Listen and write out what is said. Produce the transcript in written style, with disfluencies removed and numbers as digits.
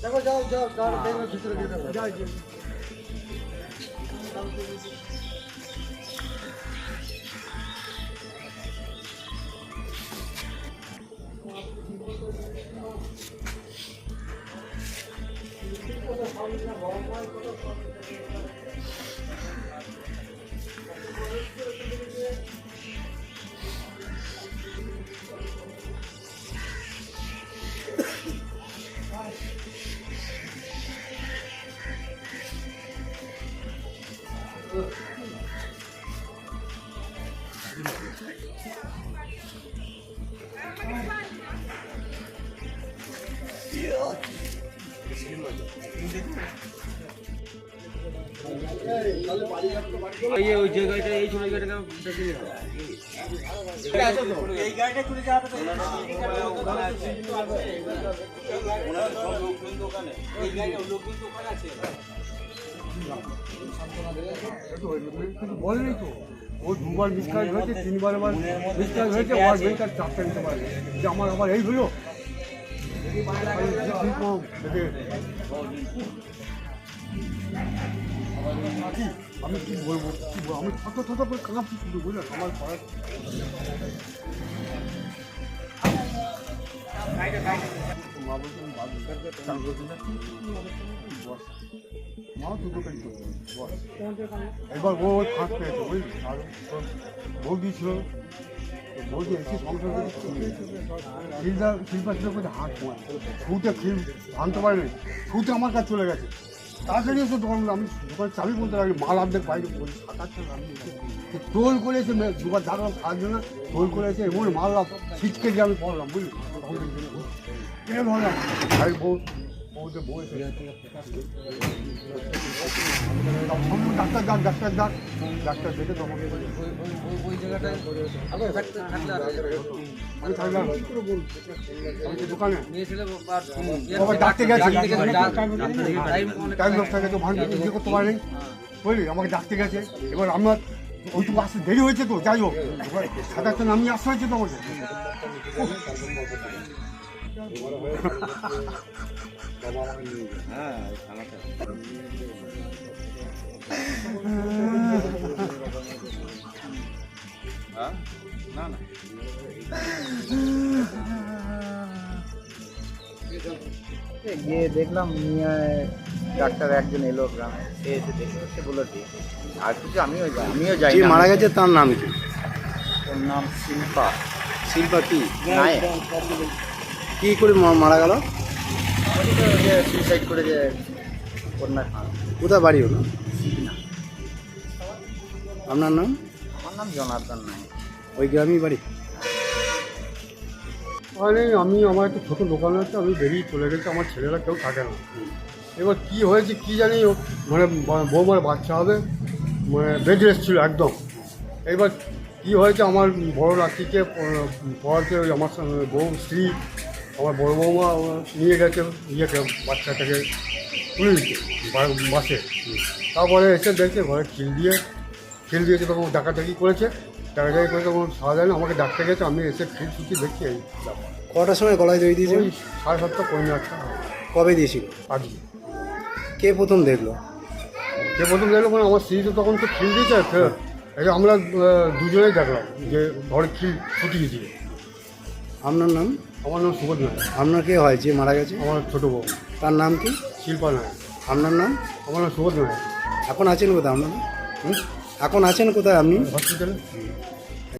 দেখো যাও যাও গাড়ি ভিতরে যাও ওই যে গাড়িটা এই ছোট গাড়িটা এই গাড়িটা চলে যাবে তো দোকানে এই গাড়িটা লোকজন দোকান আছে বলেনি তো ও দুবার মিসকাজ হয়েছে তিনবার আবার মিসকাজ হয়েছে ওর বেকার চাপটা নিতে পারে যে আমার আবার এই হলো আমি কি বলবো আমি ছোট ছোট করে কাঁপছি শুধু বুঝলেন আমার পড়ার মা বলছেন মা তো দোকান করছে এবার ও ফাঁক পেয়েছে বুঝলি আর বৌদি ছিল বৌদি এসে সংসার শিল্পা ছিল বলছে হাত পোয়া ছুটে খিল ভাঙতে পারেনি ছুটে আমার কাছে চলে গেছে তাড়াতাড়ি এসে দোকান আমি দোকান চাবি বলতে লাগি মাল আমাদের বাইরে বলি টোল করে এসে দুবার ধারলাম খাওয়ার জন্য টোল করে এসে এমন মারলাম ছিটকে গিয়ে আমি পড়লাম বুঝলি কেন ভাবলাম ভাই বউতে বউ এসে ডাক্তার ডাক্তার দেখে তোমাকে ওই জায়গাটায় আমি থাকলাম আমি তো দোকানে মেয়ে ছেলে ডাকতে গেছে টাইম লস থাকে তো ভাঙতে ইয়ে করতে পারেনি বুঝলি আমাকে ডাকতে গেছে এবার আমার ওইটুকু আসতে দেরি হয়েছে তো যাই হোক সাদা তো নামিয়ে আসতে হয়েছে তো আমাকে গিয়ে দেখলাম নিয়ে ডাক্তার একজন এলো গ্রামে সে এসে দেখলো সে বললো ঠিক আর কিছু আমিও যাই যে মারা গেছে তার নাম কি? ওর নাম শিল্পা শিল্পা কি নায়ক কি করে মারা গেল? যে সুইসাইড করে যে কন্যা খান কোথায় বাড়ি হলো? আপনার নাম? আমার নাম জনার্দন নায়ক। ওই গ্রামেই বাড়ি? আমি আমার একটা ছোটো দোকান আছে আমি বেরিয়ে চলে গেছি আমার ছেলেরা কেউ থাকে না এবার কী হয়েছে কী জানি মানে বৌমার বাচ্চা হবে মানে বেড রেস্ট ছিল একদম এবার কী হয়েছে আমার বড় নাতিকে পড়াতে ওই আমার বউ স্ত্রী আমার বড় বৌমা নিয়ে গেছে ইয়েকে বাচ্চাটাকে তুলে দিচ্ছে বাসে তারপরে এসে দেখছে ঘরে খিল দিয়েছে তখন ডাকাডাকি করেছে ডাকাডাকি করে তখন সারা যায় না আমাকে ডাকতে গেছে আমি এসে খিল ছুটি দেখছি এই কটার সময় গলায় দই দিয়েছে? ওই 7:30 পৌনে 8টা কবে দিয়েছিল? আগে কে প্রথম দেখলো? যে প্রথম দেখলো মানে আমার স্ত্রী তো তখন তো খিল দিয়েছে এই আমরা দুজনেই দেখলাম যে ঘরে খিল ছুটিয়ে দিয়ে। আপনার নাম? আমার নাম সুবোধ নায়ক। আপনার কে হয় যে মারা গেছে? আমার ছোটো বউ। তার নাম কি? শিল্পা নায়ক। আপনার নাম? আমার নাম সুবোধ নায়ক। এখন আছেন কোথায় আপনারা? এখন আছেন কোথায় আপনি? হসপিটালে।